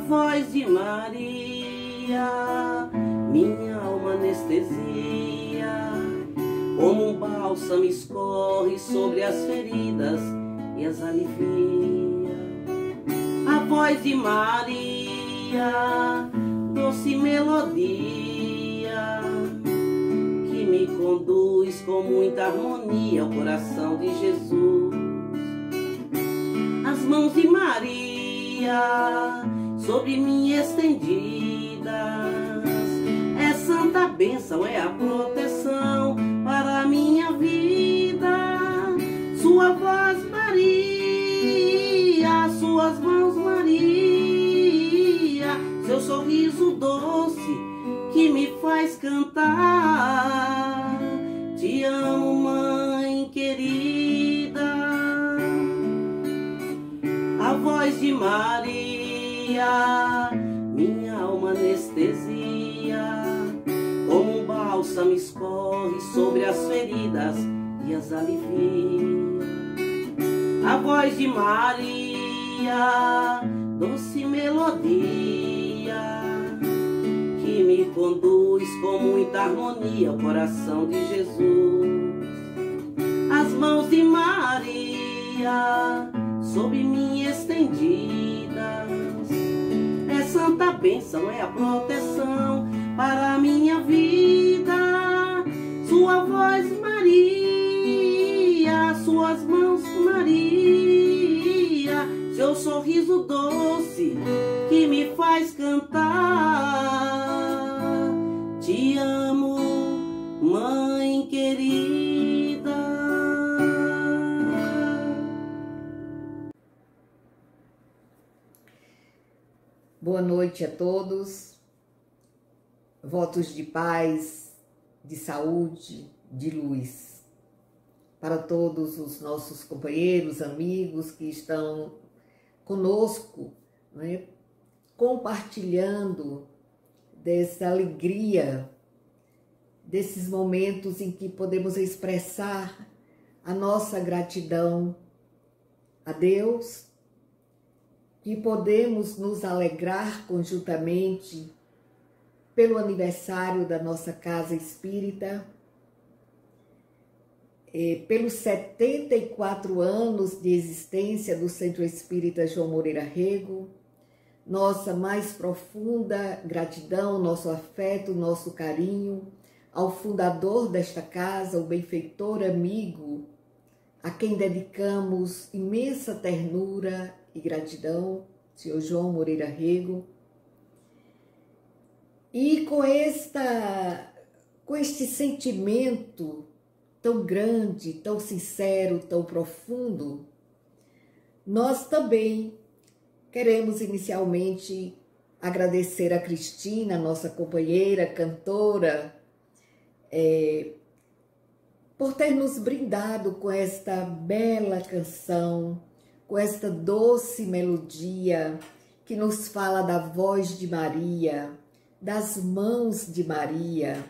voz de Maria, minha alma anestesia, como um bálsamo escorre sobre as feridas e as alivia. A voz de Maria, doce melodia, que me conduz com muita harmonia ao coração de Jesus. As mãos de Maria sobre mim estendidas, é santa bênção, é a proteção para a minha vida. Sua voz, Maria, suas mãos, Maria, seu sorriso doce que me faz cantar. Te amo, mãe querida. A voz de Maria, minha alma anestesia, como um bálsamo escorre sobre as feridas e as alivia. A voz de Maria, doce melodia, que me conduz com muita harmonia ao coração de Jesus. As mãos de Maria sobre mim estendidas, é santa bênção, é a proteção para a minha vida. Sua voz, Maria, suas mãos, Maria, seu sorriso doce que me faz cantar. Te amo, mãe querida. Boa noite a todos. Votos de paz, de saúde, de luz para todos os nossos companheiros, amigos que estão conosco, né, compartilhando dessa alegria, desses momentos em que podemos expressar a nossa gratidão a Deus, que podemos nos alegrar conjuntamente pelo aniversário da nossa Casa Espírita, pelos 74 anos de existência do Centro Espírita João Moreira Rego. Nossa mais profunda gratidão, nosso afeto, nosso carinho ao fundador desta casa, o benfeitor amigo, a quem dedicamos imensa ternura e gratidão, Sr. João Moreira Rego. E com este sentimento tão grande, tão sincero, tão profundo, nós também queremos inicialmente agradecer a Cristina, nossa companheira, cantora, por ter nos brindado com esta bela canção, com esta doce melodia que nos fala da voz de Maria, das mãos de Maria.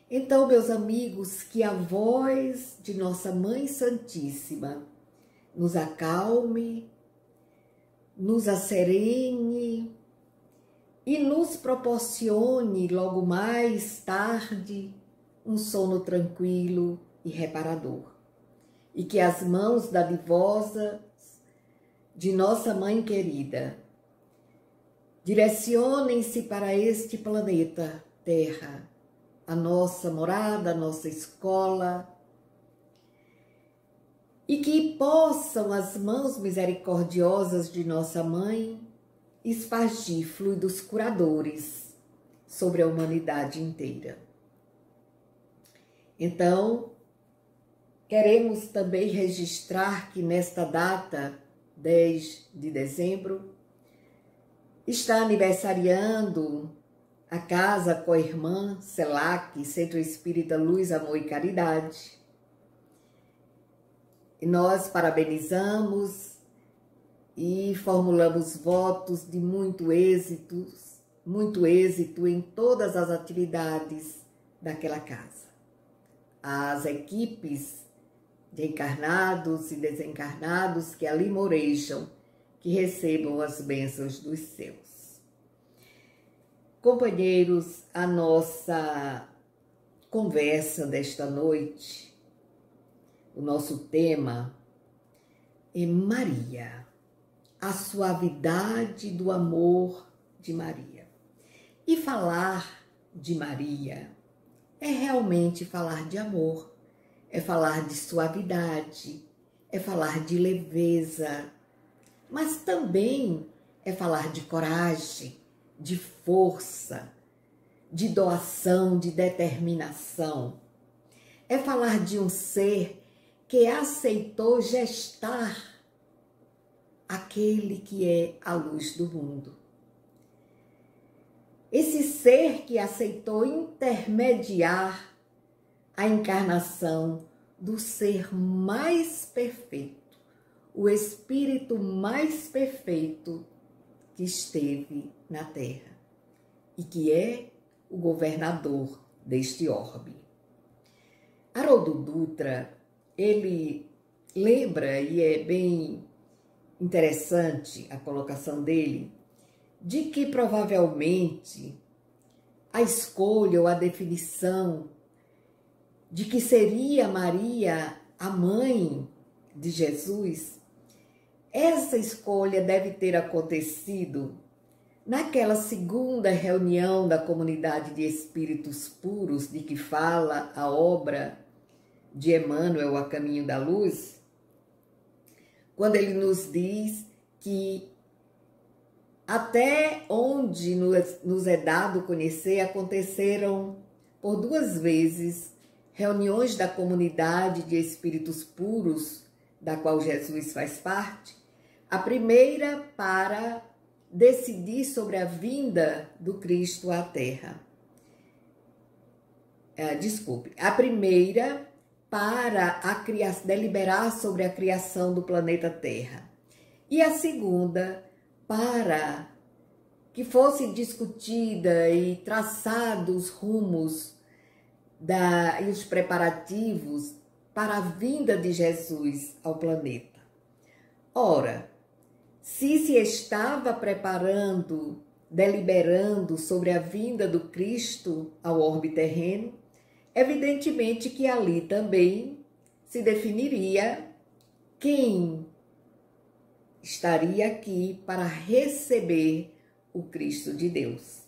Então, meus amigos, que a voz de nossa Mãe Santíssima nos acalme, nos acerene e nos proporcione logo mais tarde um sono tranquilo e reparador. E que as mãos dadivosas de nossa Mãe querida direcionem-se para este planeta Terra, a nossa morada, a nossa escola, e que possam as mãos misericordiosas de nossa Mãe espargir fluidos curadores sobre a humanidade inteira. Então, queremos também registrar que nesta data, 10 de dezembro, está aniversariando a Casa Coirmã CELAC, Centro Espírita Luz, Amor e Caridade. E nós parabenizamos e formulamos votos de muito êxito em todas as atividades daquela casa. As equipes de encarnados e desencarnados que ali morejam, que recebam as bênçãos dos céus. Companheiros, a nossa conversa desta noite, o nosso tema é Maria, a suavidade do amor de Maria. E falar de Maria é realmente falar de amor, é falar de suavidade, é falar de leveza, mas também é falar de coragem, de força, de doação, de determinação. É falar de um ser que aceitou gestar aquele que é a luz do mundo. Esse ser que aceitou intermediar a encarnação do ser mais perfeito, o espírito mais perfeito que esteve na Terra e que é o governador deste orbe. Haroldo Dutra, ele lembra, e é bem interessante a colocação dele, de que provavelmente a escolha ou a definição de que seria Maria a mãe de Jesus, essa escolha deve ter acontecido naquela segunda reunião da comunidade de espíritos puros de que fala a obra de Emmanuel, A Caminho da Luz, quando ele nos diz que até onde nos é dado conhecer, aconteceram por 2 vezes reuniões da comunidade de espíritos puros, da qual Jesus faz parte. A primeira para decidir sobre a vinda do Cristo à Terra. A primeira para deliberar sobre a criação do planeta Terra. E a segunda para que fosse discutida e traçados os rumos e os preparativos para a vinda de Jesus ao planeta. Ora, se estava preparando, deliberando sobre a vinda do Cristo ao orbe terreno, evidentemente que ali também se definiria quem estaria aqui para receber o Cristo de Deus.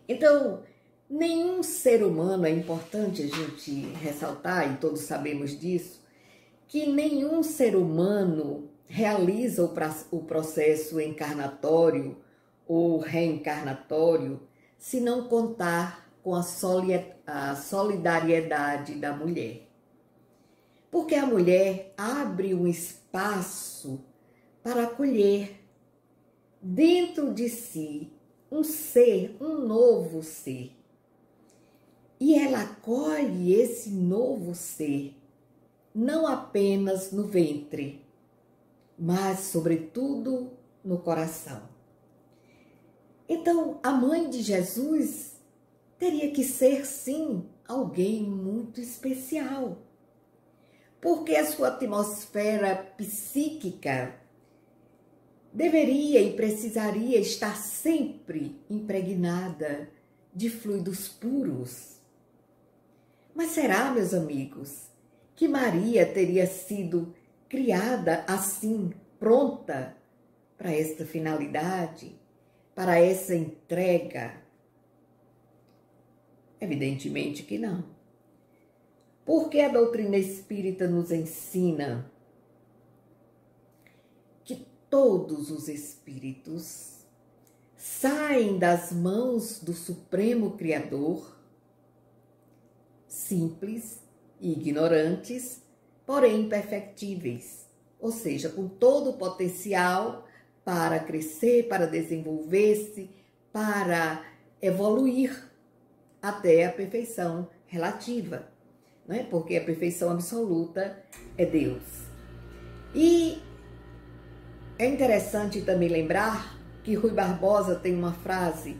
Então, nenhum ser humano, é importante a gente ressaltar, e todos sabemos disso, que nenhum ser humano realiza o processo encarnatório ou reencarnatório se não contar com a solidariedade da mulher. Porque a mulher abre um espaço para acolher dentro de si um ser, um novo ser. E ela acolhe esse novo ser não apenas no ventre, mas, sobretudo, no coração. Então, a mãe de Jesus teria que ser, sim, alguém muito especial, porque a sua atmosfera psíquica deveria e precisaria estar sempre impregnada de fluidos puros. Mas será, meus amigos, que Maria teria sido criada assim, pronta para esta finalidade, para essa entrega? Evidentemente que não. Porque a doutrina espírita nos ensina que todos os espíritos saem das mãos do Supremo Criador, simples e ignorantes, porém perfectíveis, ou seja, com todo o potencial para crescer, para desenvolver-se, para evoluir até a perfeição relativa, não é? Porque a perfeição absoluta é Deus. E é interessante também lembrar que Rui Barbosa tem uma frase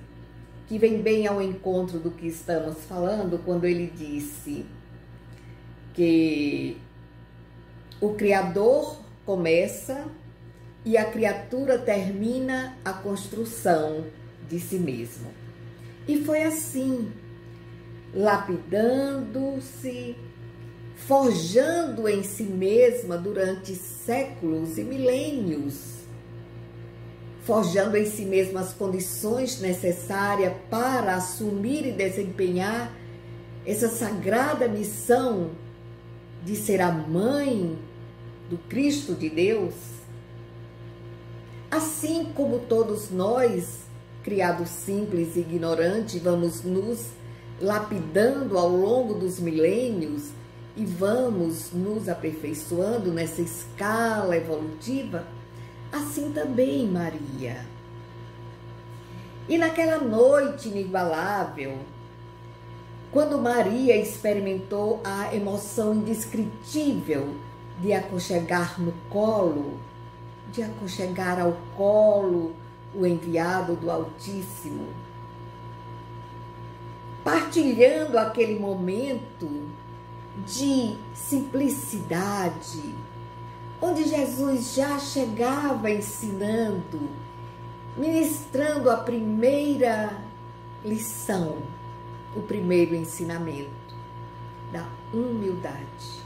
que vem bem ao encontro do que estamos falando, quando ele disse que o Criador começa e a criatura termina a construção de si mesmo. E foi assim, lapidando-se, forjando em si mesma durante séculos e milênios, forjando em si mesma as condições necessárias para assumir e desempenhar essa sagrada missão de ser a mãe do Cristo de Deus. Assim como todos nós, criados simples e ignorantes, vamos nos lapidando ao longo dos milênios e vamos nos aperfeiçoando nessa escala evolutiva, assim também Maria. E naquela noite inigualável, quando Maria experimentou a emoção indescritível de aconchegar no colo, de aconchegar ao colo o enviado do Altíssimo, partilhando aquele momento de simplicidade, onde Jesus já chegava ensinando, ministrando a primeira lição, o primeiro ensinamento da humildade.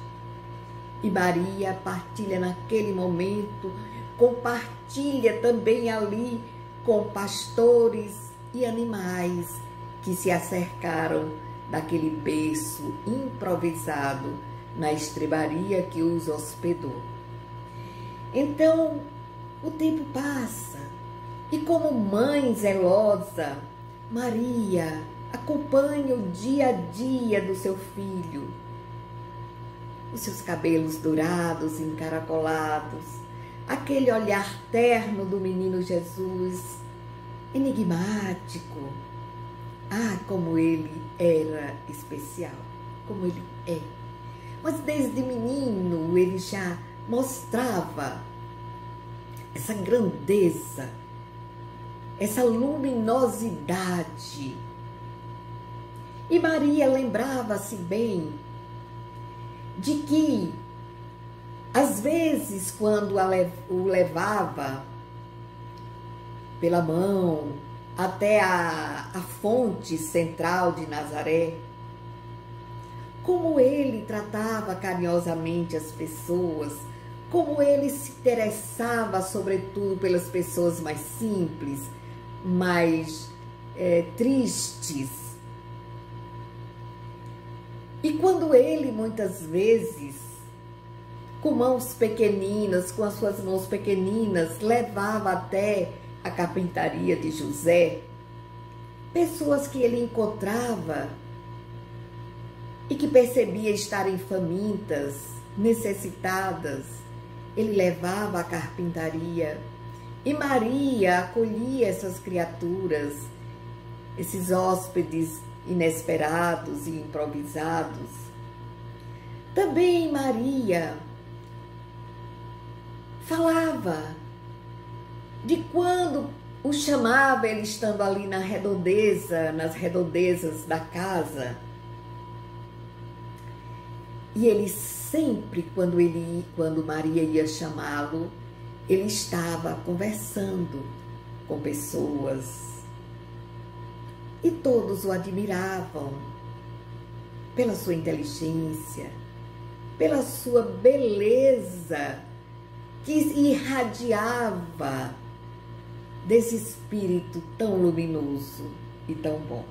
E Maria partilha naquele momento, compartilha também ali com pastores e animais que se acercaram daquele berço improvisado na estrebaria que os hospedou. Então, o tempo passa e como mãe zelosa, Maria acompanha o dia a dia do seu filho, os seus cabelos dourados, encaracolados, aquele olhar terno do menino Jesus, enigmático. Ah, como ele era especial, como ele é. Mas desde menino ele já mostrava essa grandeza, essa luminosidade. E Maria lembrava-se bem de que, às vezes, quando o levava pela mão até a fonte central de Nazaré, como ele tratava carinhosamente as pessoas, como ele se interessava, sobretudo, pelas pessoas mais simples, mais tristes. E quando ele, muitas vezes, com mãos pequeninas, com as suas mãos pequeninas, levava até a carpintaria de José, pessoas que ele encontrava e que percebia estarem famintas, necessitadas, ele levava à carpintaria. E Maria acolhia essas criaturas, esses hóspedes inesperados e improvisados. Também Maria falava de quando o chamava, ele estando ali na redondeza, nas redondezas da casa. E ele sempre, quando Maria ia chamá-lo, ele estava conversando com pessoas. E todos o admiravam pela sua inteligência, pela sua beleza, que irradiava desse espírito tão luminoso e tão bom.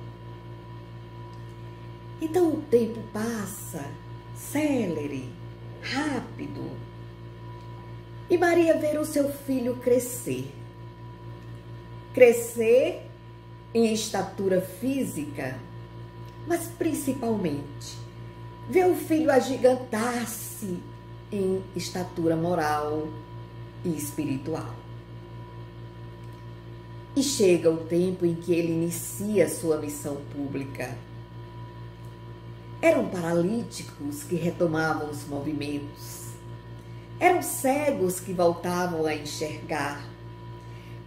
Então o tempo passa, célere, rápido, e Maria vê o seu filho crescer em estatura física, mas principalmente vê o filho agigantar-se em estatura moral e espiritual. E chega o tempo em que ele inicia sua missão pública. Eram paralíticos que retomavam os movimentos. Eram cegos que voltavam a enxergar.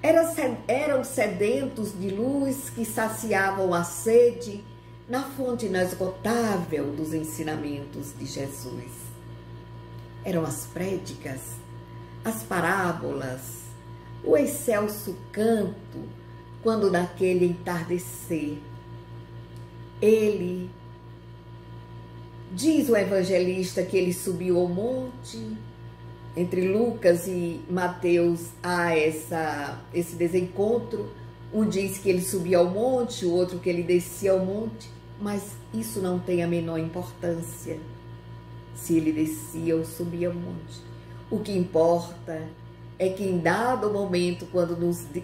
Eram sedentos de luz que saciavam a sede na fonte inesgotável dos ensinamentos de Jesus. Eram as prédicas, as parábolas, o excelso canto, quando naquele entardecer, ele, diz o evangelista que ele subiu ao monte. Entre Lucas e Mateus há esse desencontro. Um diz que ele subia ao monte, o outro que ele descia ao monte, mas isso não tem a menor importância, se ele descia ou subia ao monte. O que importa é que em dado momento,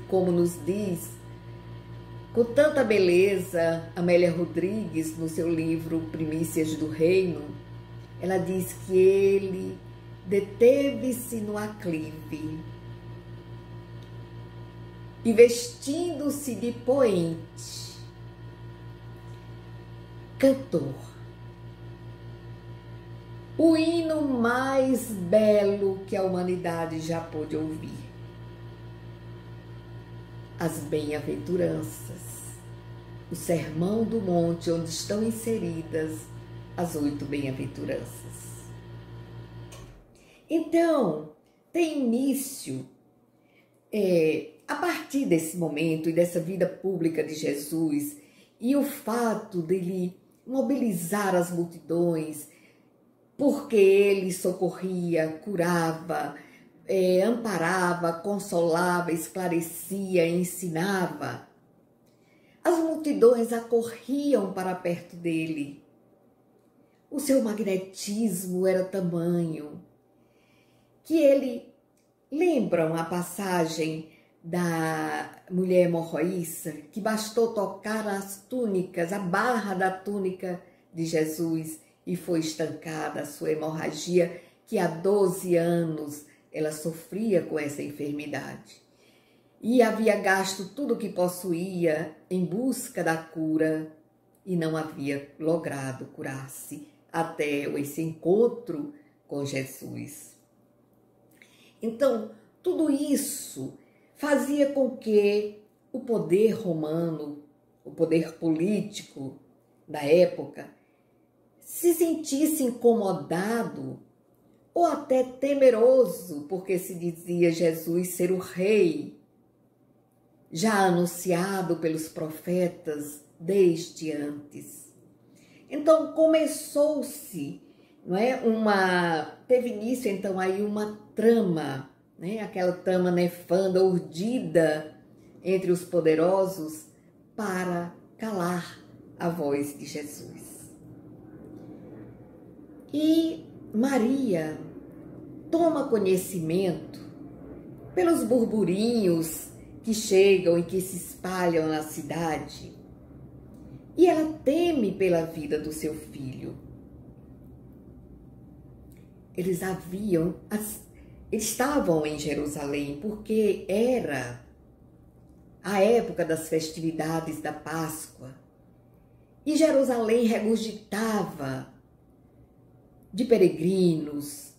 como nos diz com tanta beleza Amélia Rodrigues no seu livro Primícias do Reino, ela diz que ele deteve-se no aclive e, vestindo-se de poente, cantou o hino mais belo que a humanidade já pôde ouvir: as bem-aventuranças, o Sermão do Monte, onde estão inseridas as 8 bem-aventuranças. Então, tem início, a partir desse momento e dessa vida pública de Jesus, e o fato dele mobilizar as multidões, porque ele socorria, curava, amparava, consolava, esclarecia, ensinava. As multidões acorriam para perto dele. O seu magnetismo era tamanho que ele... Lembram a passagem da mulher hemorroíça, que bastou tocar as túnicas, a barra da túnica de Jesus, e foi estancada a sua hemorragia, que há 12 anos ela sofria com essa enfermidade. E havia gasto tudo o que possuía em busca da cura e não havia logrado curar-se até esse encontro com Jesus. Então, tudo isso fazia com que o poder romano, o poder político da época, se sentisse incomodado ou até temeroso, porque se dizia Jesus ser o rei, já anunciado pelos profetas desde antes. Então começou-se, não é, teve início então aí uma trama, né, aquela trama nefanda, urdida entre os poderosos para calar a voz de Jesus. E Maria toma conhecimento pelos burburinhos que chegam e que se espalham na cidade, e ela teme pela vida do seu filho. Eles estavam em Jerusalém porque era a época das festividades da Páscoa, e Jerusalém regurgitava de peregrinos,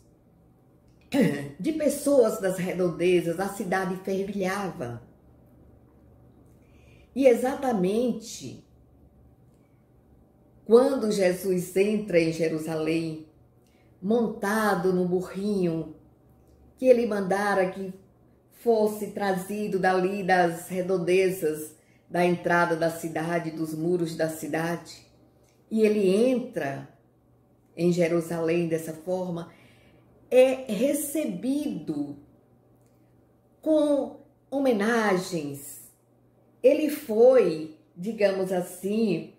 de pessoas das redondezas, a cidade fervilhava. E exatamente quando Jesus entra em Jerusalém, montado no burrinho que ele mandara que fosse trazido dali das redondezas da entrada da cidade, dos muros da cidade, e ele entra em Jerusalém dessa forma, é recebido com homenagens. Ele foi, digamos assim,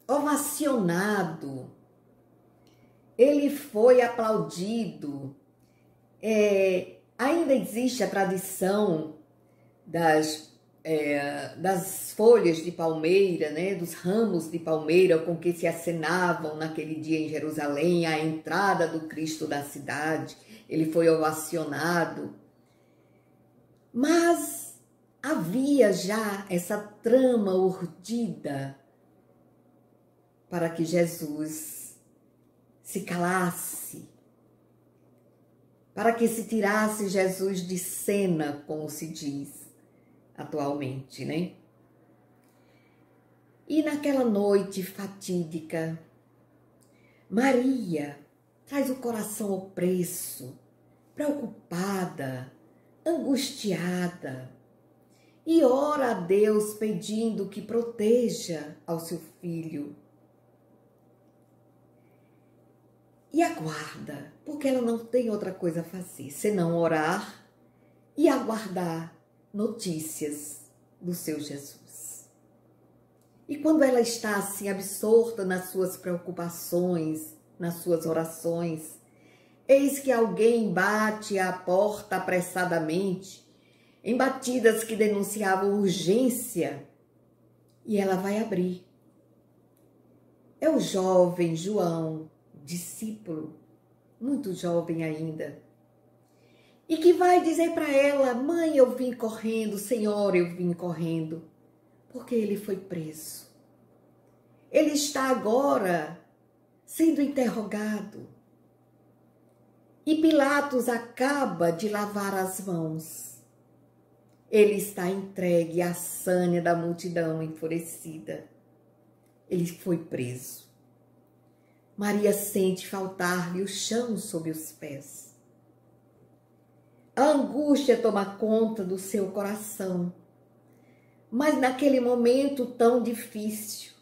ovacionado, ele foi aplaudido. Ainda existe a tradição das folhas de palmeira, né, dos ramos de palmeira com que se acenavam naquele dia em Jerusalém, à entrada do Cristo da cidade. Ele foi ovacionado. Mas havia já essa trama urdida para que Jesus se calasse, para que se tirasse Jesus de cena, como se diz atualmente, né? E naquela noite fatídica, Maria traz o coração opresso, preocupada, angustiada, e ora a Deus pedindo que proteja ao seu filho. E aguarda, porque ela não tem outra coisa a fazer, senão orar e aguardar notícias do seu Jesus. E quando ela está assim absorta nas suas preocupações, nas suas orações, eis que alguém bate à porta apressadamente, em batidas que denunciavam urgência, e ela vai abrir. É o jovem João, discípulo, muito jovem ainda, e que vai dizer para ela: mãe, eu vim correndo, Senhor, eu vim correndo, porque ele foi preso. Ele está agora sendo interrogado. E Pilatos acaba de lavar as mãos. Ele está entregue à sânia da multidão enfurecida. Ele foi preso. Maria sente faltar-lhe o chão sob os pés. A angústia toma conta do seu coração. Mas naquele momento tão difícil,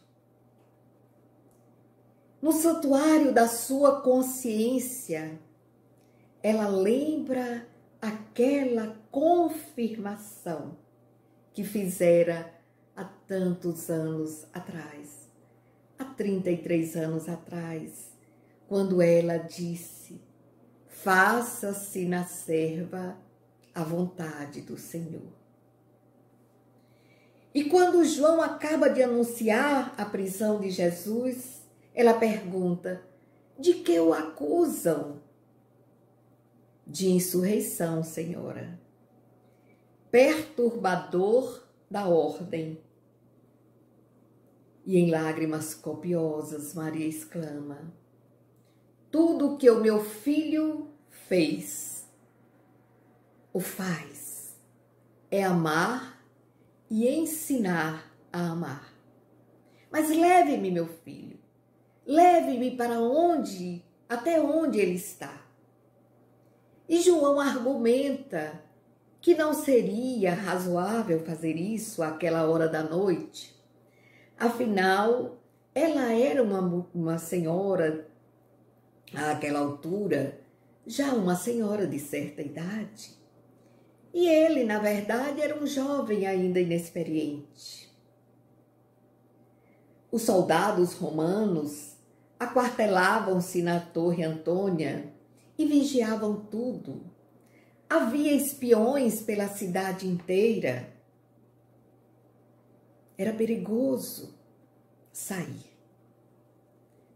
no santuário da sua consciência, ela lembra aquela confirmação que fizera há tantos anos atrás, há 33 anos atrás, quando ela disse: faça-se na serva a vontade do Senhor. E quando João acaba de anunciar a prisão de Jesus, ela pergunta: de que o acusam? De insurreição, Senhora. Perturbador da ordem. E em lágrimas copiosas, Maria exclama: tudo que o meu filho fez, o faz, é amar e ensinar a amar. Mas leve-me, meu filho, leve-me para onde, até onde ele está. E João argumenta que não seria razoável fazer isso àquela hora da noite. Afinal, ela era uma senhora, àquela altura, já uma senhora de certa idade. E ele, na verdade, era um jovem ainda inexperiente. Os soldados romanos aquartelavam-se na Torre Antônia e vigiavam tudo. Havia espiões pela cidade inteira. Era perigoso sair.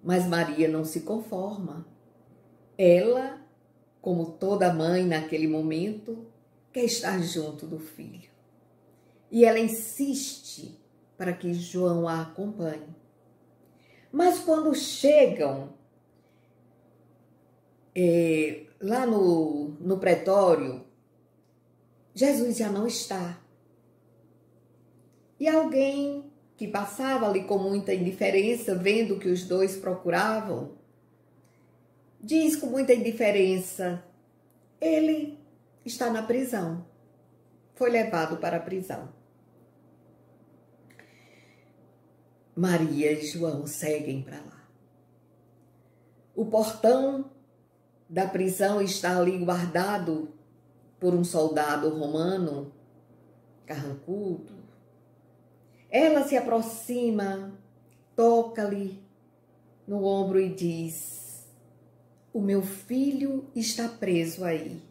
Mas Maria não se conforma. Ela, como toda mãe naquele momento, quer estar junto do filho. E ela insiste para que João a acompanhe. Mas quando chegam lá no pretório, Jesus já não está. E alguém que passava ali com muita indiferença, vendo que os dois procuravam, diz com muita indiferença: ele está na prisão, foi levado para a prisão. Maria e João seguem para lá. O portão da prisão está ali guardado por um soldado romano, carrancudo. Ela se aproxima, toca-lhe no ombro e diz: o meu filho está preso aí.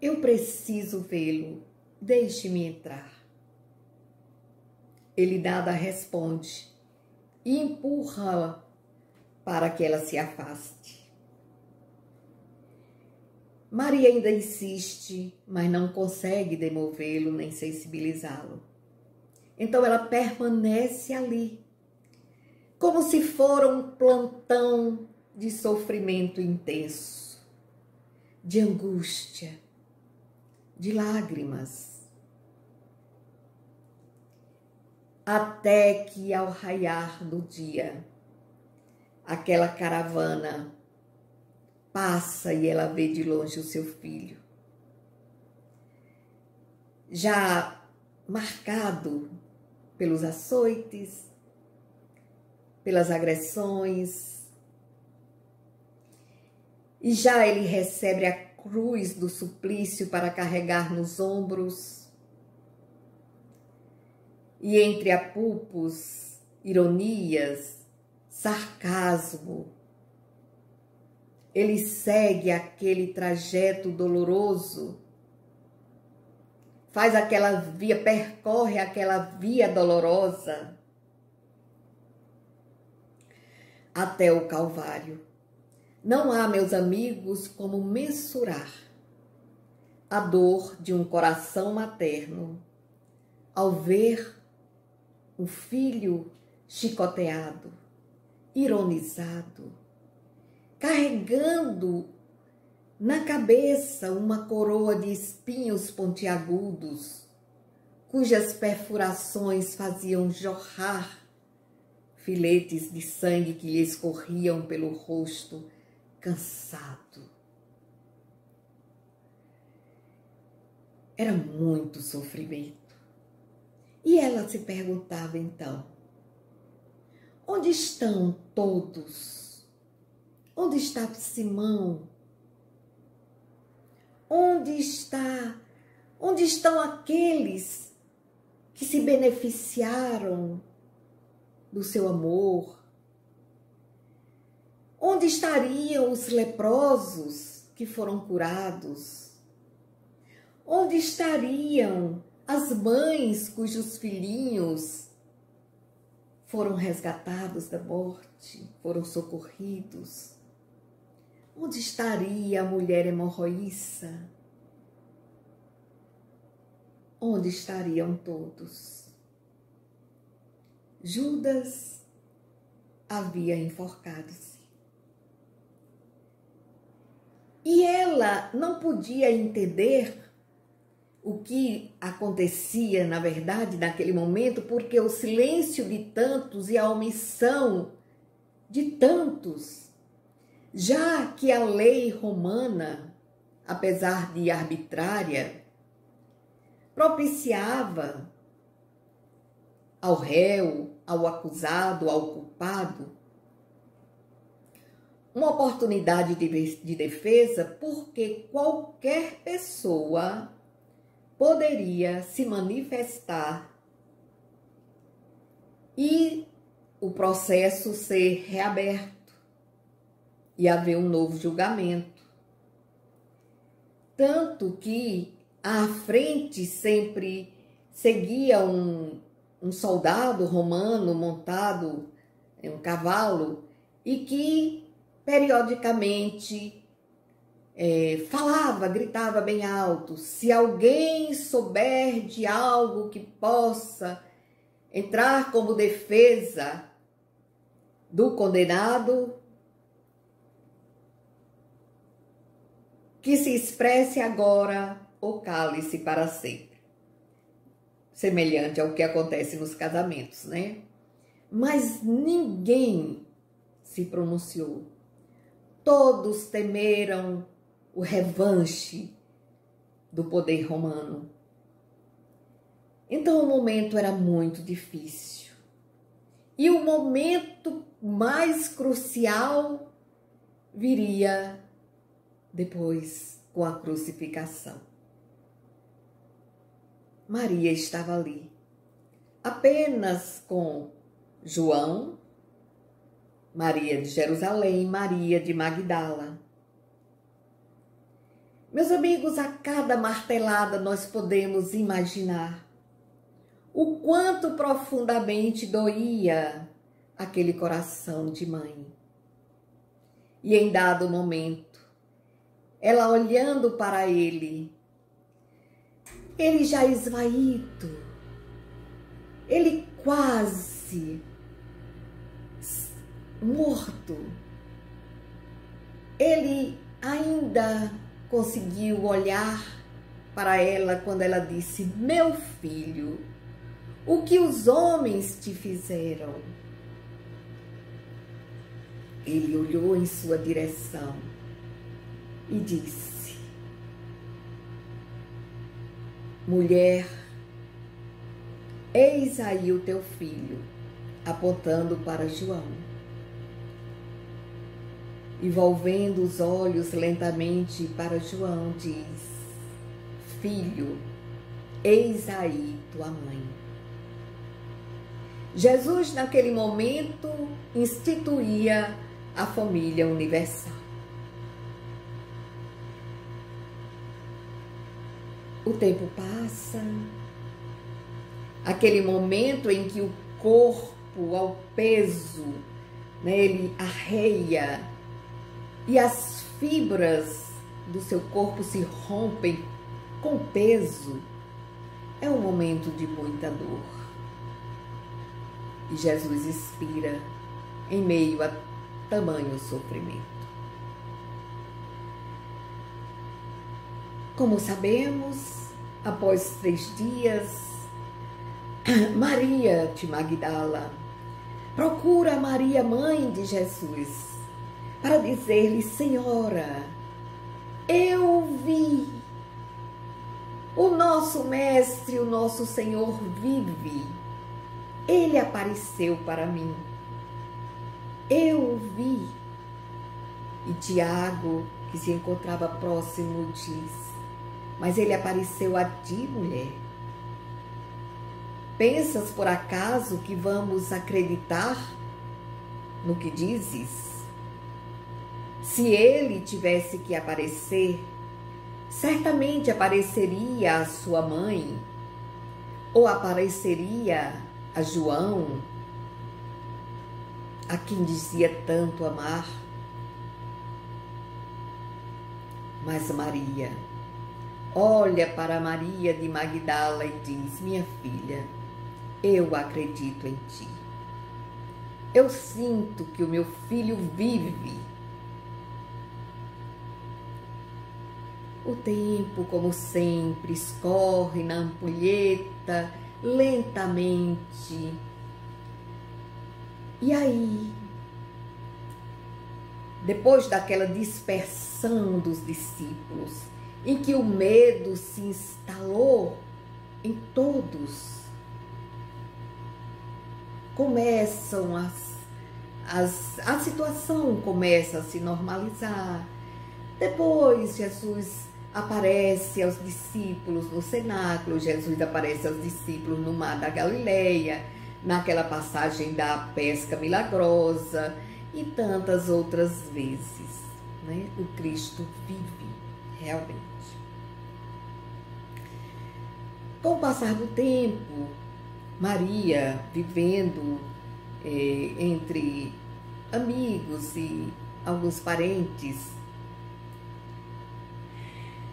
Eu preciso vê-lo, deixe-me entrar. Ele nada responde e empurra para que ela se afaste. Maria ainda insiste, mas não consegue demovê-lo nem sensibilizá-lo. Então ela permanece ali, como se fora um plantão de sofrimento intenso, de angústia, de lágrimas, até que ao raiar do dia, aquela caravana passa e ela vê de longe o seu filho. Já marcado pelos açoites, pelas agressões, e já ele recebe a cruz do suplício para carregar nos ombros, e entre apupos, ironias, sarcasmo, ele segue aquele trajeto doloroso, faz aquela via, percorre aquela via dolorosa até o Calvário. Não há, meus amigos, como mensurar a dor de um coração materno ao ver um filho chicoteado, ironizado, carregando na cabeça uma coroa de espinhos pontiagudos, cujas perfurações faziam jorrar filetes de sangue que lhe escorriam pelo rosto cansado. Era muito sofrimento. E ela se perguntava então: onde estão todos? Onde está Simão? Onde estão aqueles que se beneficiaram do seu amor? Onde estariam os leprosos que foram curados? Onde estariam as mães cujos filhinhos foram resgatados da morte, foram socorridos? Onde estaria a mulher hemorroíça? Onde estariam todos? Judas havia enforcado-se. E ela não podia entender o que acontecia, na verdade, naquele momento, porque o silêncio de tantos e a omissão de tantos, já que a lei romana, apesar de arbitrária, propiciava ao réu, ao acusado, ao culpado, uma oportunidade de defesa, porque qualquer pessoa poderia se manifestar e o processo ser reaberto e haver um novo julgamento. Tanto que à frente sempre seguia um soldado romano montado em um cavalo e que periodicamente falava, gritava bem alto: se alguém souber de algo que possa entrar como defesa do condenado, que se expresse agora ou cale-se para sempre. Semelhante ao que acontece nos casamentos, né? Mas ninguém se pronunciou. Todos temeram o revanche do poder romano. Então o momento era muito difícil. E o momento mais crucial viria depois, com a crucificação. Maria estava ali, apenas com João, Maria de Jerusalém, Maria de Magdala. Meus amigos, a cada martelada nós podemos imaginar o quanto profundamente doía aquele coração de mãe. E em dado momento, ela olhando para ele já esvaído, ele quase morto, ele ainda conseguiu olhar para ela quando ela disse: meu filho, o que os homens te fizeram? Ele olhou em sua direção e disse: mulher, eis aí o teu filho, apontando para João. E volvendo os olhos lentamente para João, diz: filho, eis aí tua mãe. Jesus, naquele momento, instituía a família universal. O tempo passa, aquele momento em que o corpo, ao peso, ele arreia e as fibras do seu corpo se rompem com o peso, é um momento de muita dor. E Jesus expira em meio a tamanho sofrimento. Como sabemos, após 3 dias, Maria de Magdala procura Maria, mãe de Jesus, para dizer-lhe: Senhora, eu vi, o nosso Mestre, o nosso Senhor vive, Ele apareceu para mim, eu o vi. E Tiago, que se encontrava próximo, diz: mas Ele apareceu a ti, mulher. Pensas por acaso que vamos acreditar no que dizes? Se Ele tivesse que aparecer, certamente apareceria a sua mãe, ou apareceria a João, a quem dizia tanto amar. Mas Maria olha para Maria de Magdala e diz: minha filha, eu acredito em ti. Eu sinto que o meu filho vive. O tempo, como sempre, escorre na ampulheta lentamente. E aí, depois daquela dispersão dos discípulos, em que o medo se instalou em todos, a situação começa a se normalizar. Depois Jesus aparece aos discípulos no cenáculo, Jesus aparece aos discípulos no mar da Galileia, naquela passagem da pesca milagrosa e tantas outras vezes, né? O Cristo vive realmente. Com o passar do tempo, Maria, vivendo entre amigos e alguns parentes,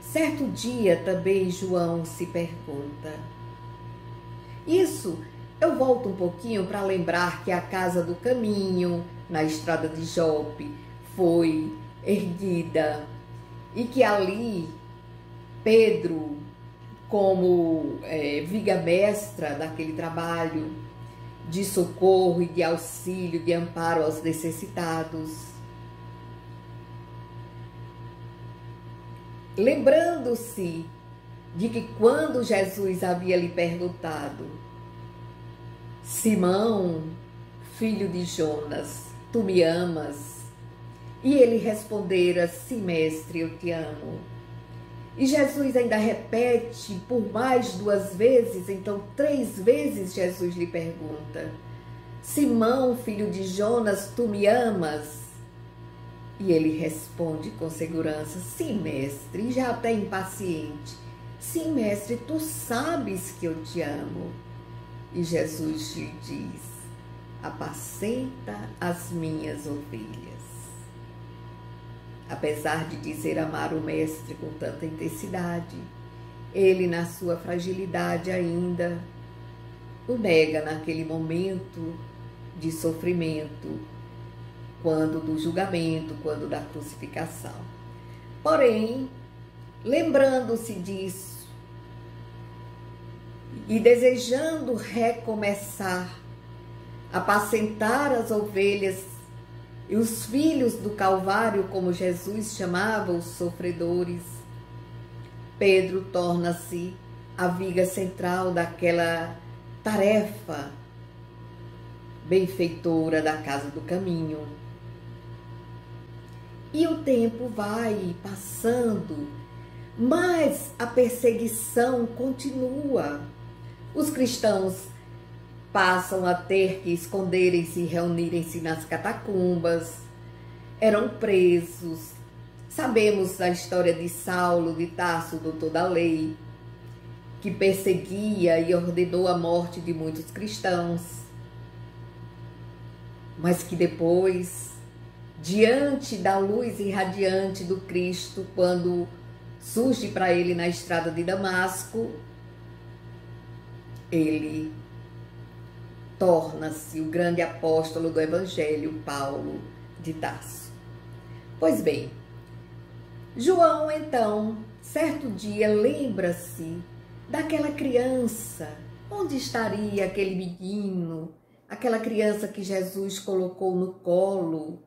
certo dia também João se pergunta. Isso eu volto um pouquinho para lembrar que a casa do caminho, na estrada de Jope, foi erguida e que ali Pedro, como viga-mestra daquele trabalho de socorro e de auxílio, de amparo aos necessitados, lembrando-se de que quando Jesus havia lhe perguntado: Simão, filho de Jonas, tu me amas? E ele respondera: sim, mestre, eu te amo. E Jesus ainda repete por mais 2 vezes, então 3 vezes Jesus lhe pergunta: Simão, filho de Jonas, tu me amas? E ele responde com segurança: sim, mestre, já até impaciente. Sim, mestre, tu sabes que eu te amo. E Jesus lhe diz: apacenta as minhas ovelhas. Apesar de dizer amar o mestre com tanta intensidade, ele, na sua fragilidade ainda, o nega naquele momento de sofrimento, quando do julgamento, quando da crucificação. Porém, lembrando-se disso e desejando recomeçar, apacentar as ovelhas e os filhos do Calvário, como Jesus chamava os sofredores, Pedro torna-se a viga central daquela tarefa benfeitora da casa do caminho. E o tempo vai passando, mas a perseguição continua. Os cristãos passam a ter que esconderem-se e reunirem-se nas catacumbas, eram presos. Sabemos a história de Saulo de Tarso, doutor da lei, que perseguia e ordenou a morte de muitos cristãos, mas que depois, diante da luz irradiante do Cristo, quando surge para ele na estrada de Damasco, ele torna-se o grande apóstolo do Evangelho, Paulo de Tarso. Pois bem, João, então, certo dia, lembra-se daquela criança. Onde estaria aquele menino, aquela criança que Jesus colocou no colo,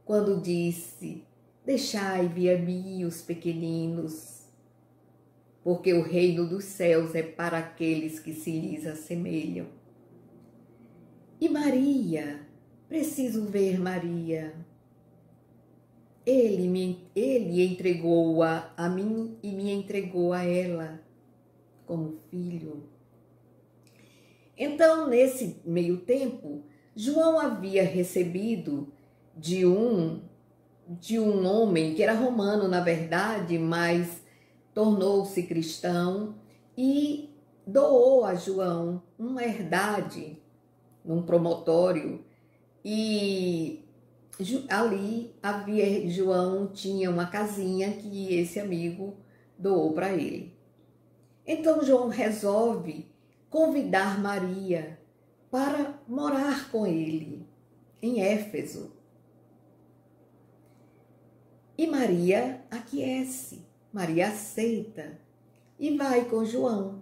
quando disse: deixai vir a mim os pequeninos, porque o reino dos céus é para aqueles que se lhes assemelham. E Maria, preciso ver Maria. Ele entregou-a a mim e me entregou a ela como filho. Então, nesse meio tempo, João havia recebido de um homem que era romano, na verdade, mas tornou-se cristão e doou a João uma herdade num promontório, e ali João tinha uma casinha que esse amigo doou para ele. Então João resolve convidar Maria para morar com ele em Éfeso. E Maria aquece, Maria aceita e vai com João.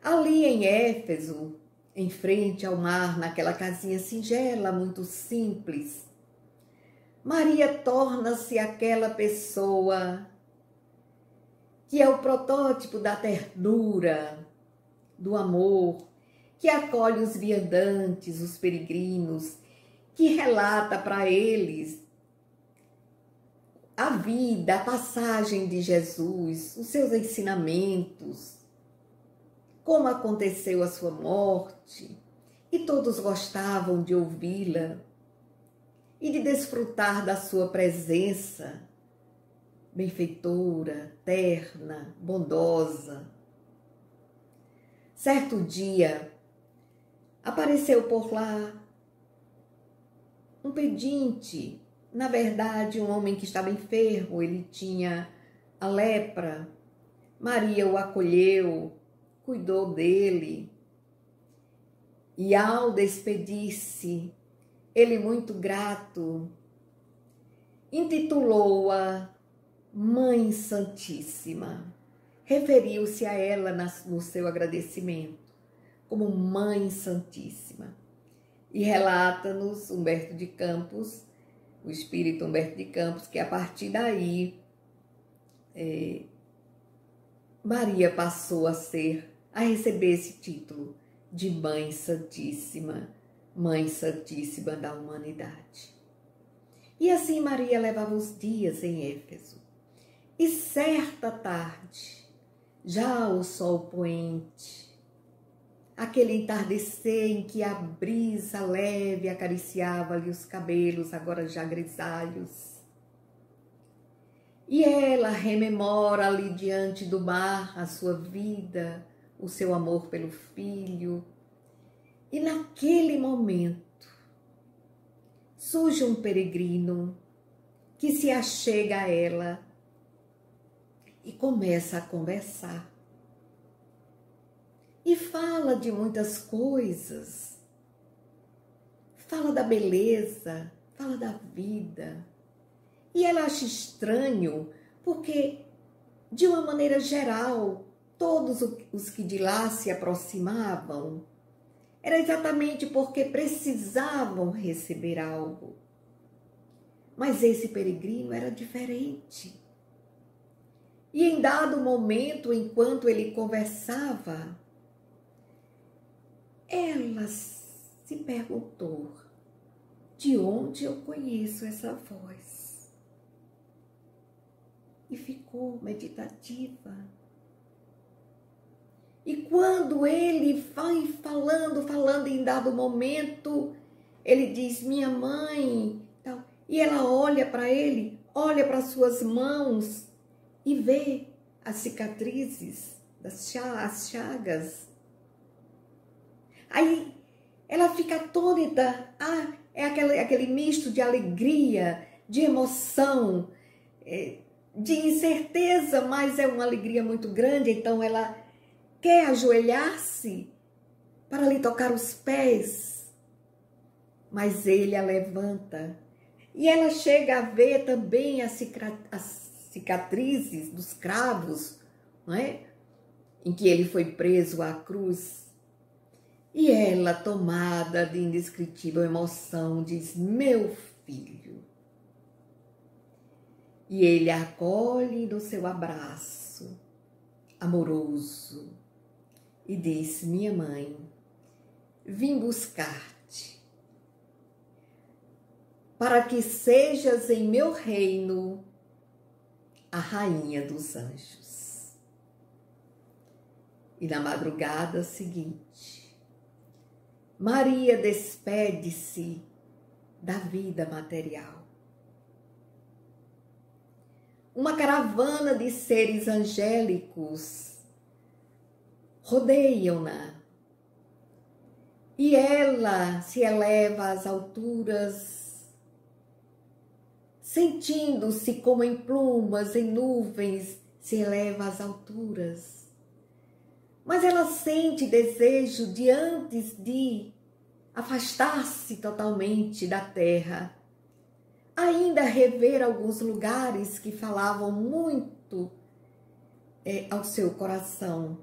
Ali em Éfeso, em frente ao mar, naquela casinha singela, muito simples, Maria torna-se aquela pessoa que é o protótipo da ternura, do amor, que acolhe os viandantes, os peregrinos, que relata para eles a vida, a passagem de Jesus, os seus ensinamentos, como aconteceu a sua morte, e todos gostavam de ouvi-la e de desfrutar da sua presença benfeitora, terna, bondosa. Certo dia, apareceu por lá um pedinte, na verdade, um homem que estava enfermo, ele tinha a lepra. Maria o acolheu, cuidou dele, e ao despedir-se, ele, muito grato, intitulou-a Mãe Santíssima. Referiu-se a ela no seu agradecimento como Mãe Santíssima. E relata-nos Humberto de Campos, o espírito Humberto de Campos, que a partir daí Maria passou a receber esse título de Mãe Santíssima da humanidade. E assim Maria levava os dias em Éfeso. E certa tarde, já o sol poente, aquele entardecer em que a brisa leve acariciava-lhe os cabelos, agora já grisalhos, e ela rememora ali diante do mar a sua vida, o seu amor pelo filho, e naquele momento surge um peregrino que se achega a ela e começa a conversar. E fala de muitas coisas. Fala da beleza, fala da vida. E ela acha estranho porque, de uma maneira geral, todos os que de lá se aproximavam era exatamente porque precisavam receber algo. Mas esse peregrino era diferente. E em dado momento, enquanto ele conversava, ela se perguntou: de onde eu conheço essa voz? E ficou meditativa. E quando ele vai falando, em dado momento, ele diz: minha mãe, tal. E ela olha para ele, olha para suas mãos e vê as cicatrizes, as chagas. Aí ela fica atônita. É aquele misto de alegria, de emoção, de incerteza, mas é uma alegria muito grande. Então ela quer ajoelhar-se para lhe tocar os pés, mas ele a levanta. E ela chega a ver também as cicatrizes dos cravos, não é? Em que ele foi preso à cruz. E ela, tomada de indescritível emoção, diz: meu filho. E ele a acolhe no seu abraço amoroso e diz: minha mãe, vim buscar-te para que sejas em meu reino a rainha dos anjos. E na madrugada seguinte, Maria despede-se da vida material. Uma caravana de seres angélicos rodeiam-na e ela se eleva às alturas, sentindo-se como em plumas, em nuvens, se eleva às alturas. Mas ela sente desejo de, antes de afastar-se totalmente da terra, ainda rever alguns lugares que falavam muito ao seu coração.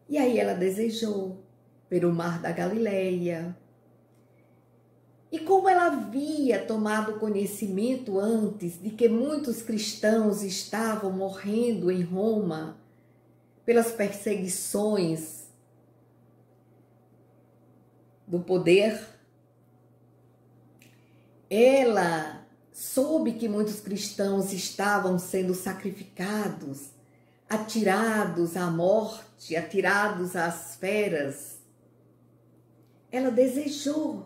E aí ela desejou pelo mar da Galileia. E como ela havia tomado conhecimento antes de que muitos cristãos estavam morrendo em Roma pelas perseguições do poder, ela soube que muitos cristãos estavam sendo sacrificados, atirados à morte, atirados às feras. Ela desejou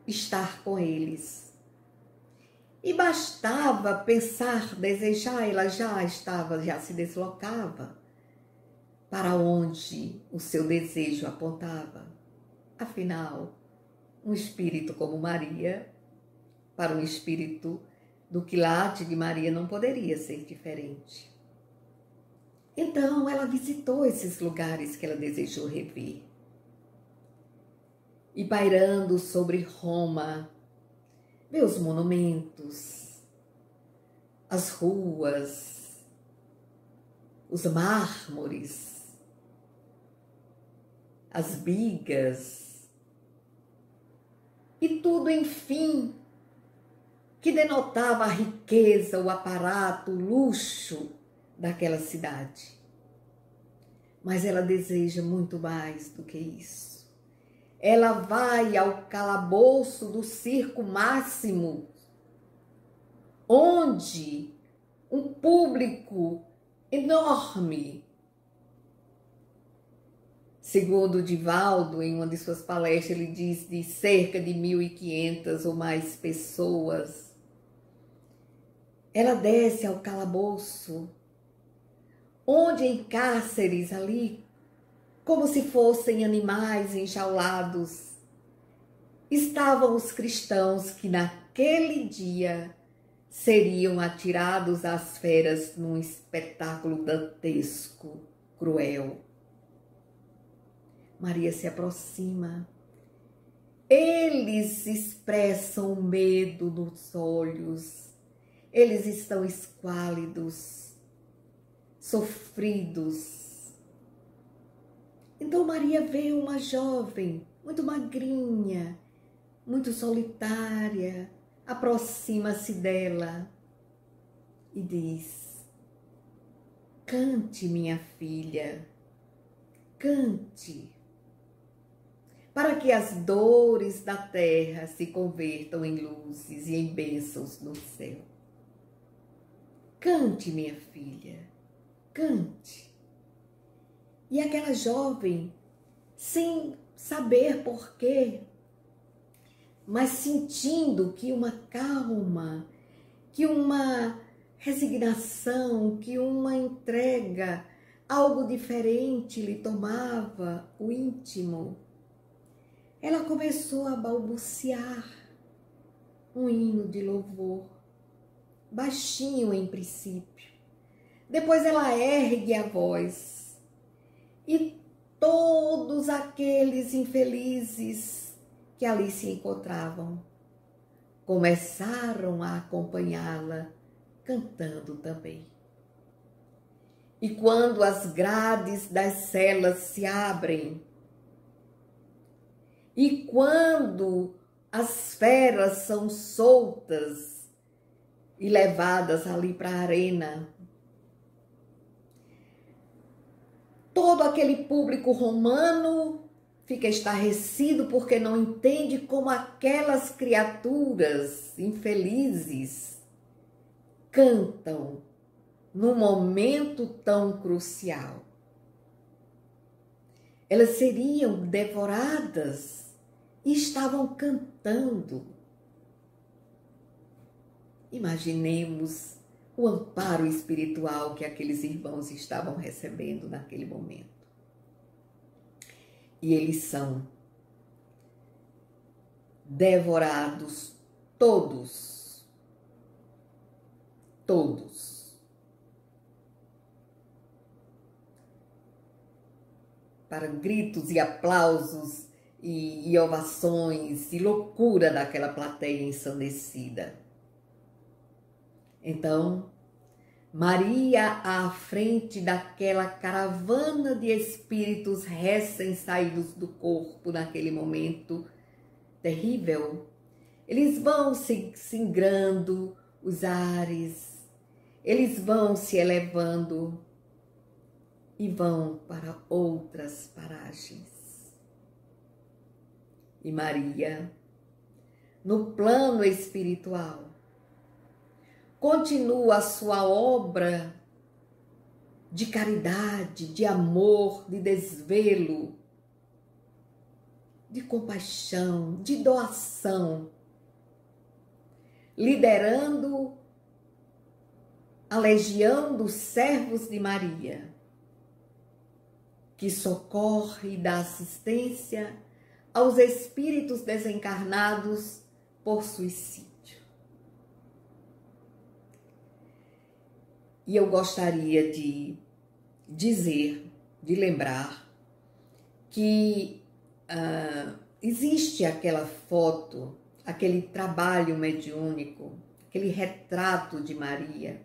estar com eles. E bastava pensar, desejar, ela já se deslocava para onde o seu desejo apontava. Afinal, um espírito como Maria, para um espírito do quilate de Maria não poderia ser diferente. Então, ela visitou esses lugares que ela desejou rever. E pairando sobre Roma, vê os monumentos, as ruas, os mármores, as bigas, e tudo, enfim, que denotava a riqueza, o aparato, o luxo daquela cidade. Mas ela deseja muito mais do que isso. Ela vai ao calabouço do circo máximo, onde um público enorme, segundo Divaldo, em uma de suas palestras, ele diz de cerca de 1.500 ou mais pessoas. Ela desce ao calabouço, onde em cárceres ali, como se fossem animais enjaulados, estavam os cristãos que naquele dia seriam atirados às feras num espetáculo dantesco, cruel. Maria se aproxima. Eles expressam o medo nos olhos. Eles estão esquálidos, sofridos. Então Maria vê uma jovem, muito magrinha, muito solitária, aproxima-se dela e diz: cante, minha filha, cante, para que as dores da terra se convertam em luzes e em bênçãos no céu. Cante, minha filha, cante. E aquela jovem, sem saber porquê, mas sentindo que uma calma, que uma resignação, que uma entrega, algo diferente lhe tomava o íntimo, ela começou a balbuciar um hino de louvor, baixinho em princípio. Depois ela ergue a voz e todos aqueles infelizes que ali se encontravam começaram a acompanhá-la, cantando também. E quando as grades das celas se abrem, e quando as feras são soltas e levadas ali para a arena, todo aquele público romano fica estarrecido porque não entende como aquelas criaturas infelizes cantam num momento tão crucial. Elas seriam devoradas e estavam cantando. Imaginemos o amparo espiritual que aqueles irmãos estavam recebendo naquele momento. E eles são devorados todos. Para gritos e aplausos e ovações e loucura daquela plateia ensandecida. Então, Maria à frente daquela caravana de espíritos recém-saídos do corpo naquele momento terrível, eles vão se singrando os ares, eles vão se elevando e vão para outras paragens. E Maria, no plano espiritual, continua a sua obra de caridade, de amor, de desvelo, de compaixão, de doação, liderando a legião dos servos de Maria, que socorre e dá assistência aos espíritos desencarnados por suicídio. E eu gostaria de dizer, de lembrar, que existe aquela foto, aquele trabalho mediúnico, aquele retrato de Maria,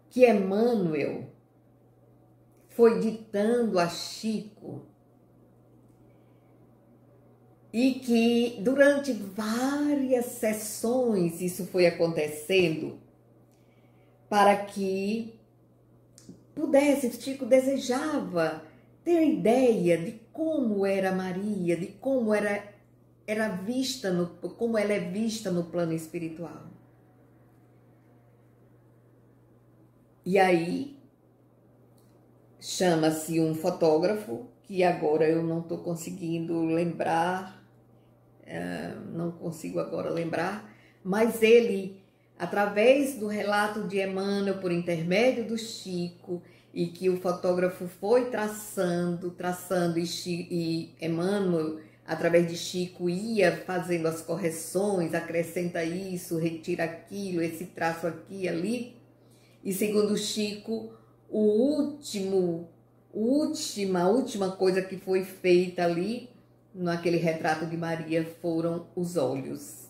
que Emmanuel foi ditando a Chico e que durante várias sessões isso foi acontecendo para que pudesse, Chico desejava ter ideia de como era Maria, de como era vista como ela é vista no plano espiritual. E aí chama-se um fotógrafo, que agora eu não estou conseguindo lembrar, não consigo agora lembrar, mas ele, através do relato de Emmanuel, por intermédio do Chico, e que o fotógrafo foi traçando, e Emmanuel, através de Chico, ia fazendo as correções, acrescenta isso, retira aquilo, esse traço aqui e ali. E segundo Chico, a última coisa que foi feita ali, naquele retrato de Maria, foram os olhos.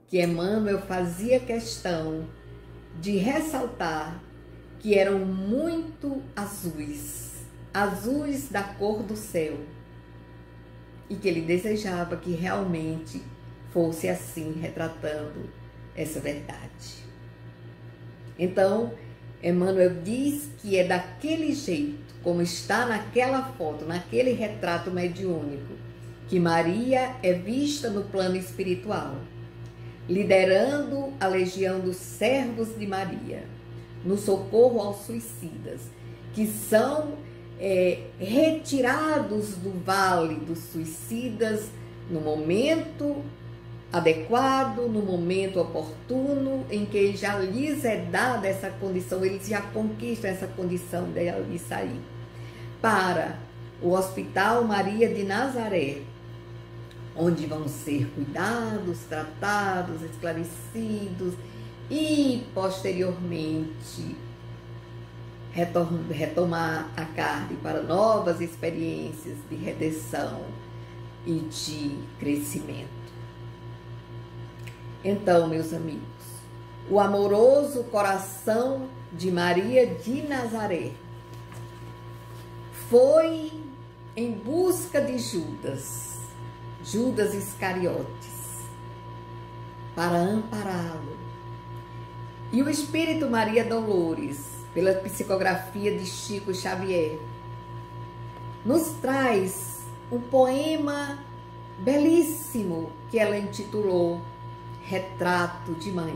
Que Emmanuel fazia questão de ressaltar que eram muito azuis da cor do céu, e que ele desejava que realmente fosse assim, retratando essa verdade. Então, Emmanuel diz que é daquele jeito, como está naquela foto, naquele retrato mediúnico, que Maria é vista no plano espiritual, liderando a legião dos servos de Maria, no socorro aos suicidas, que são retirados do vale dos suicidas no momento adequado, no momento oportuno, em que já lhes é dada essa condição, eles já conquistam essa condição de sair, para o Hospital Maria de Nazaré, onde vão ser cuidados, tratados, esclarecidos e, posteriormente, retomar a carne para novas experiências de redenção e de crescimento. Então, meus amigos, o amoroso coração de Maria de Nazaré foi em busca de Judas Iscariotes, para ampará-lo. E o Espírito Maria Dolores, pela psicografia de Chico Xavier, nos traz um poema belíssimo que ela intitulou Retrato de Mãe,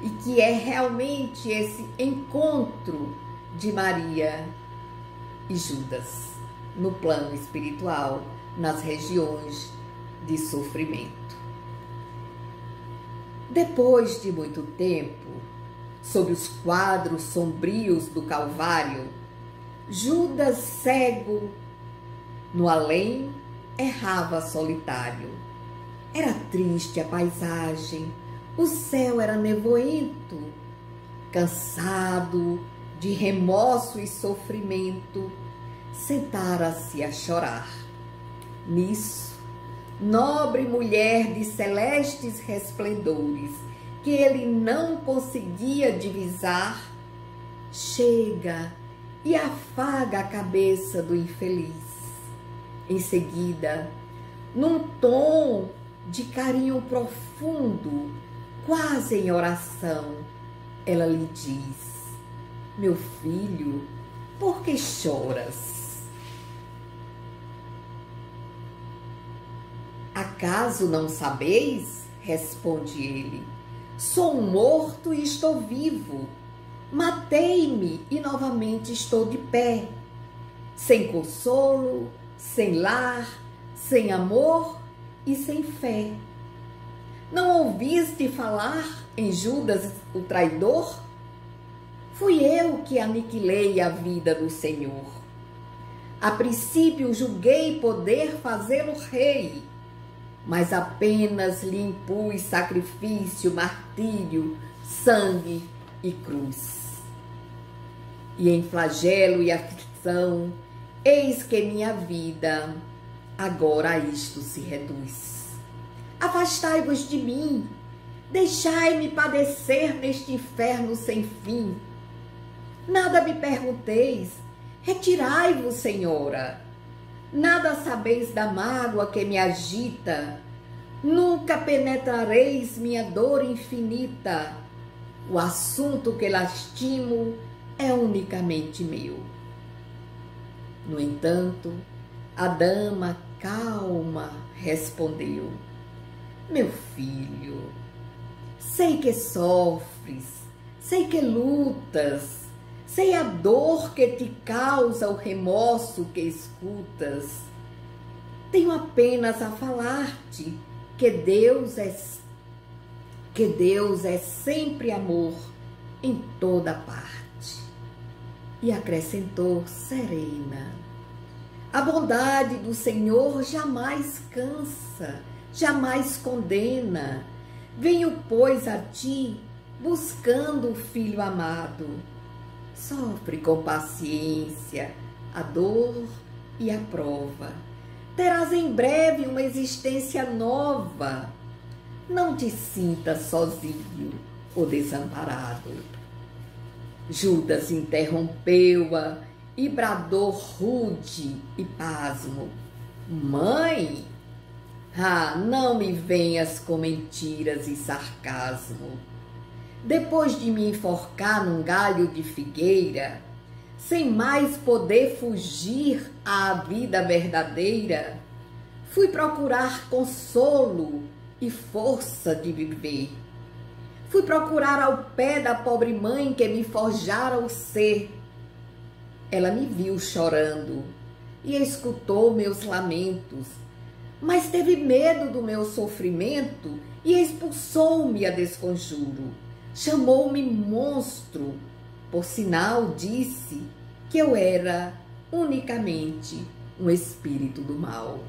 e que é realmente esse encontro de Maria e Judas no plano espiritual, nas regiões de sofrimento. Depois de muito tempo, sob os quadros sombrios do Calvário, Judas, cego, no além, errava solitário. Era triste a paisagem, o céu era nevoento. Cansado de remorso e sofrimento, sentara-se a chorar. Nisso, nobre mulher de celestes resplendores, que ele não conseguia divisar, chega e afaga a cabeça do infeliz. Em seguida, num tom de carinho profundo, quase em oração, ela lhe diz: meu filho, por que choras? Acaso não sabeis? Responde ele. Sou morto e estou vivo. Matei-me e novamente estou de pé, sem consolo, sem lar, sem amor e sem fé. Não ouviste falar em Judas, o traidor? Fui eu que aniquilei a vida do Senhor. A princípio julguei poder fazê-lo rei, mas apenas lhe impus sacrifício, martírio, sangue e cruz. E em flagelo e aflição, eis que minha vida agora a isto se reduz. Afastai-vos de mim, deixai-me padecer neste inferno sem fim. Nada me pergunteis, retirai-vos, Senhora. Nada sabeis da mágoa que me agita, nunca penetrareis minha dor infinita. O assunto que lastimo é unicamente meu. No entanto, a dama calma respondeu: meu filho, sei que sofres, sei que lutas, sei a dor que te causa o remorso que escutas. Tenho apenas a falar-te que Deus é sempre amor em toda parte. E acrescentou serena: a bondade do Senhor jamais cansa, jamais condena. Venho, pois, a ti, buscando o Filho amado. Sofre com paciência a dor e a prova. Terás em breve uma existência nova. Não te sintas sozinho ou desamparado. Judas interrompeu-a e bradou rude e pasmo: mãe, não me venhas com mentiras e sarcasmo. Depois de me enforcar num galho de figueira, sem mais poder fugir à vida verdadeira, fui procurar consolo e força de viver. Fui procurar ao pé da pobre mãe que me forjara o ser. Ela me viu chorando e escutou meus lamentos, mas teve medo do meu sofrimento e expulsou-me a desconjuro. Chamou-me monstro, por sinal disse que eu era unicamente um espírito do mal.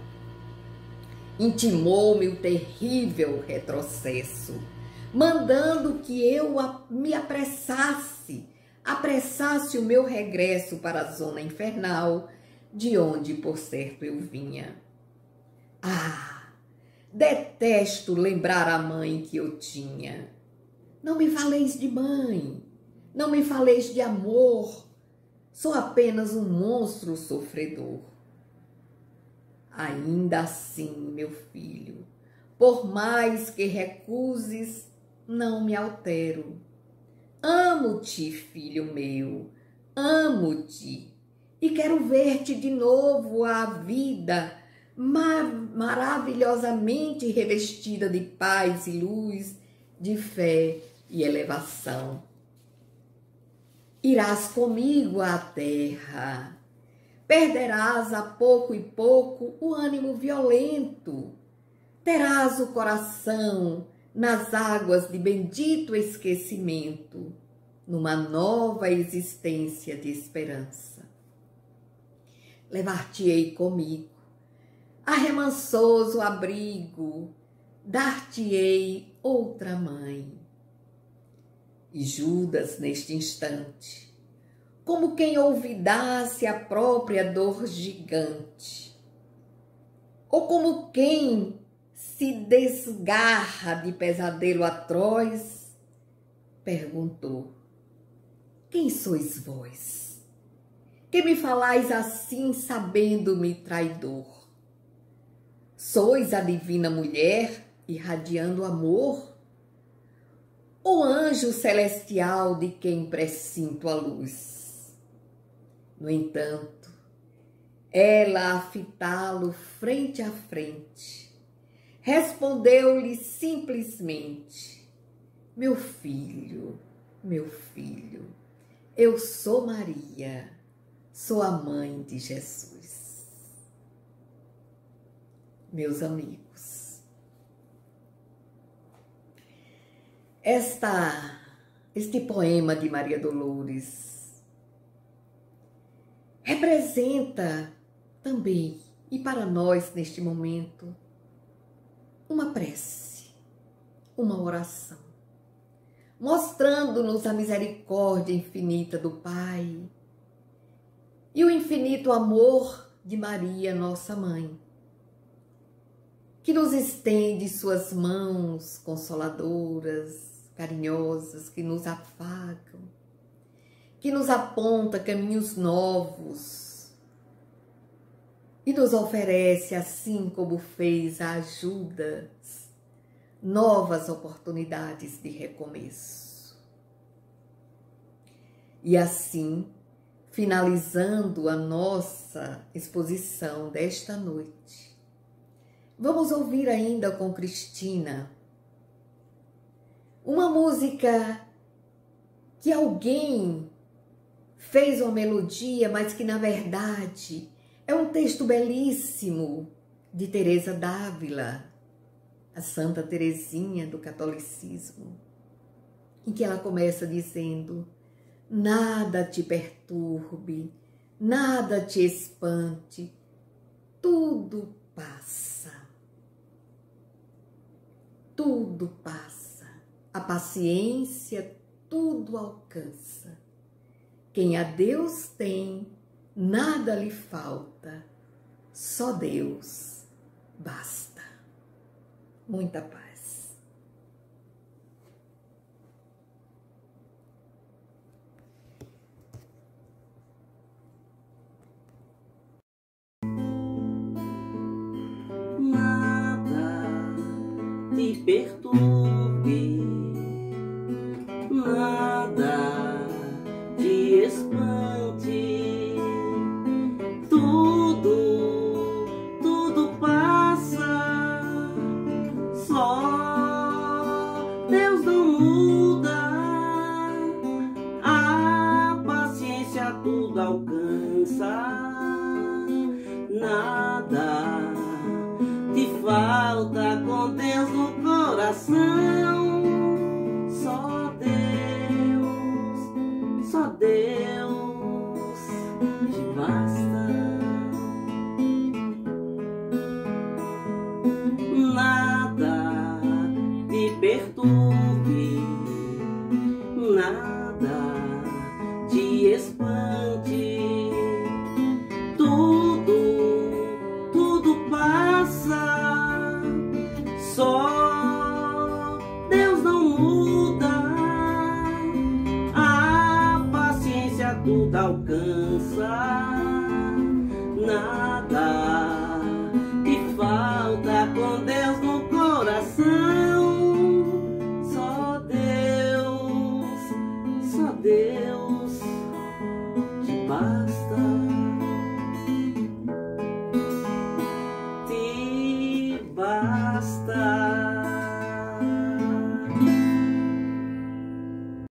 Intimou-me o terrível retrocesso, mandando que eu me apressasse o meu regresso para a zona infernal, de onde, por certo, eu vinha. Ah, detesto lembrar a mãe que eu tinha. Não me faleis de mãe, não me faleis de amor, sou apenas um monstro sofredor. Ainda assim, meu filho, por mais que recuses, não me altero. Amo-te, filho meu, amo-te e quero ver-te de novo à vida, maravilhosamente revestida de paz e luz, de fé e elevação. Irás comigo à terra, perderás a pouco e pouco o ânimo violento, terás o coração nas águas de bendito esquecimento, numa nova existência de esperança. Levar-te-ei comigo, a remansoso abrigo, dar-te-ei outra mãe. E Judas, neste instante, como quem olvidasse a própria dor gigante, ou como quem se desgarra de pesadelo atroz, perguntou: quem sois vós, que me falais assim, sabendo-me traidor? Sois a divina mulher, irradiando amor? O anjo celestial de quem pressinto a luz? No entanto, ela, a fitá-lo frente a frente, respondeu-lhe simplesmente: meu filho, eu sou Maria, sou a mãe de Jesus. Meus amigos, este poema de Maria Dolores representa também, e para nós neste momento, uma prece, uma oração, mostrando-nos a misericórdia infinita do Pai e o infinito amor de Maria, nossa mãe, que nos estende suas mãos consoladoras, carinhosas, que nos afagam, que nos aponta caminhos novos e nos oferece, assim como fez a Judas, novas oportunidades de recomeço. E assim, finalizando a nossa exposição desta noite, vamos ouvir ainda com Cristina uma música que alguém fez uma melodia, mas que na verdade é um texto belíssimo de Teresa d'Ávila, a Santa Teresinha do catolicismo, em que ela começa dizendo: nada te perturbe, nada te espante, tudo passa. Tudo passa. A paciência tudo alcança. Quem a Deus tem, nada lhe falta, só Deus basta. Muita paz. Nada te perturbe, alcança. Nada te falta com Deus no coração. Só Deus te basta. Nada te perturbe, nada te espante. Tudo passa. Só Deus não muda. A paciência tudo alcança. Nada te falta com Deus no coração. Só Deus te basta.